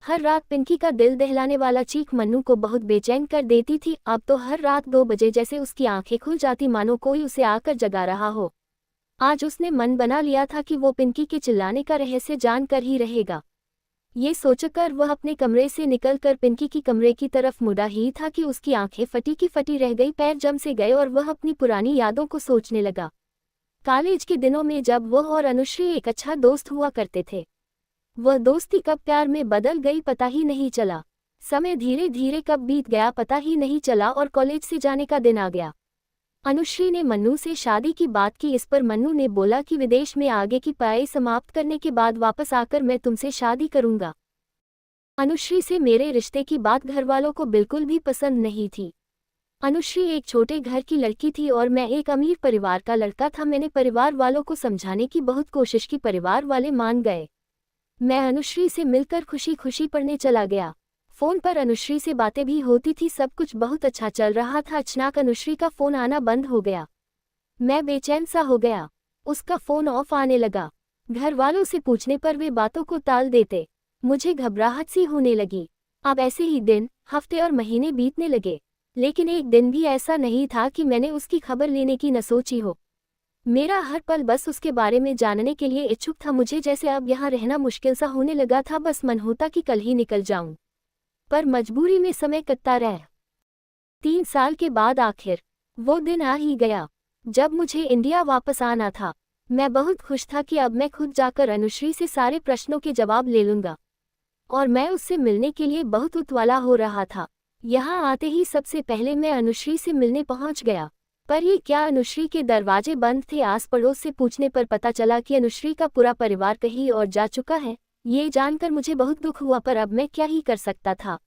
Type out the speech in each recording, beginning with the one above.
हर रात पिंकी का दिल दहलाने वाला चीख मन्नू को बहुत बेचैन कर देती थी। अब तो हर रात 2 बजे जैसे उसकी आंखें खुल जाती, मानो कोई उसे आकर जगा रहा हो। आज उसने मन बना लिया था कि वो पिंकी के चिल्लाने का रहस्य जानकर ही रहेगा। ये सोचकर वह अपने कमरे से निकलकर पिंकी की कमरे की तरफ मुड़ा ही था कि उसकी आंखें फटी की फटी रह गई, पैर जम से गए और वह अपनी पुरानी यादों को सोचने लगा। कॉलेज के दिनों में जब वह और अनुश्री एक अच्छा दोस्त हुआ करते थे, वह दोस्ती कब प्यार में बदल गई पता ही नहीं चला। समय धीरे धीरे कब बीत गया पता ही नहीं चला और कॉलेज से जाने का दिन आ गया। अनुश्री ने मन्नू से शादी की बात की। इस पर मन्नू ने बोला कि विदेश में आगे की पढ़ाई समाप्त करने के बाद वापस आकर मैं तुमसे शादी करूंगा। अनुश्री से मेरे रिश्ते की बात घरवालों को बिल्कुल भी पसंद नहीं थी। अनुश्री एक छोटे घर की लड़की थी और मैं एक अमीर परिवार का लड़का था। मैंने परिवार वालों को समझाने की बहुत कोशिश की, परिवार वाले मान गए। मैं अनुश्री से मिलकर खुशी खुशी पढ़ने चला गया। फोन पर अनुश्री से बातें भी होती थी, सब कुछ बहुत अच्छा चल रहा था। अचानक अनुश्री का फोन आना बंद हो गया। मैं बेचैन सा हो गया। उसका फोन ऑफ आने लगा। घर वालों से पूछने पर वे बातों को टाल देते। मुझे घबराहट सी होने लगी। अब ऐसे ही दिन, हफ्ते और महीने बीतने लगे, लेकिन एक दिन भी ऐसा नहीं था कि मैंने उसकी खबर लेने की न सोची हो। मेरा हर पल बस उसके बारे में जानने के लिए इच्छुक था। मुझे जैसे अब यहाँ रहना मुश्किल सा होने लगा था। बस मन होता कि कल ही निकल जाऊं, पर मजबूरी में समय कटता रहा। 3 साल के बाद आखिर वो दिन आ ही गया जब मुझे इंडिया वापस आना था। मैं बहुत खुश था कि अब मैं खुद जाकर अनुश्री से सारे प्रश्नों के जवाब ले लूंगा, और मैं उससे मिलने के लिए बहुत उतावला हो रहा था। यहाँ आते ही सबसे पहले मैं अनुश्री से मिलने पहुंच गया, पर ये क्या, अनुश्री के दरवाजे बंद थे। आस पड़ोस से पूछने पर पता चला कि अनुश्री का पूरा परिवार कहीं और जा चुका है। ये जानकर मुझे बहुत दुख हुआ, पर अब मैं क्या ही कर सकता था।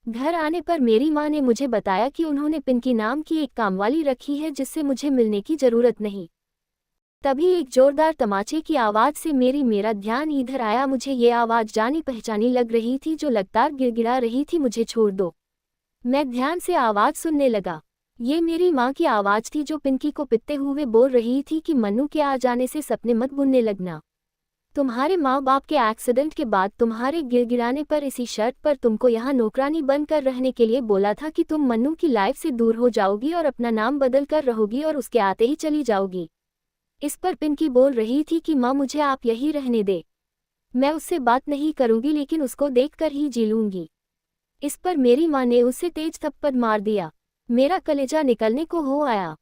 घर आने पर मेरी माँ ने मुझे बताया कि उन्होंने पिंकी नाम की एक कामवाली रखी है जिससे मुझे मिलने की जरूरत नहीं। तभी एक जोरदार तमाचे की आवाज़ से मेरा ध्यान इधर आया। मुझे ये आवाज़ जानी पहचानी लग रही थी, जो लगातार गिड़गिड़ा रही थी, मुझे छोड़ दो। मैं ध्यान से आवाज़ सुनने लगा। ये मेरी माँ की आवाज़ थी जो पिंकी को पिटते हुए बोल रही थी कि मन्नू के आ जाने से सपने मत बुनने लगना। तुम्हारे माँ बाप के एक्सीडेंट के बाद तुम्हारे गिड़गिड़ाने पर, इसी शर्त पर तुमको यहाँ नौकरानी बनकर रहने के लिए बोला था कि तुम मन्नू की लाइफ से दूर हो जाओगी और अपना नाम बदल कर रहोगी और उसके आते ही चली जाओगी। इस पर पिंकी बोल रही थी कि माँ मुझे आप यही रहने दे, मैं उससे बात नहीं करूंगी लेकिन उसको देखकर ही जी लूंगी। इस पर मेरी माँ ने उसे तेज थप्पड़ मार दिया। मेरा कलेजा निकलने को हो आया।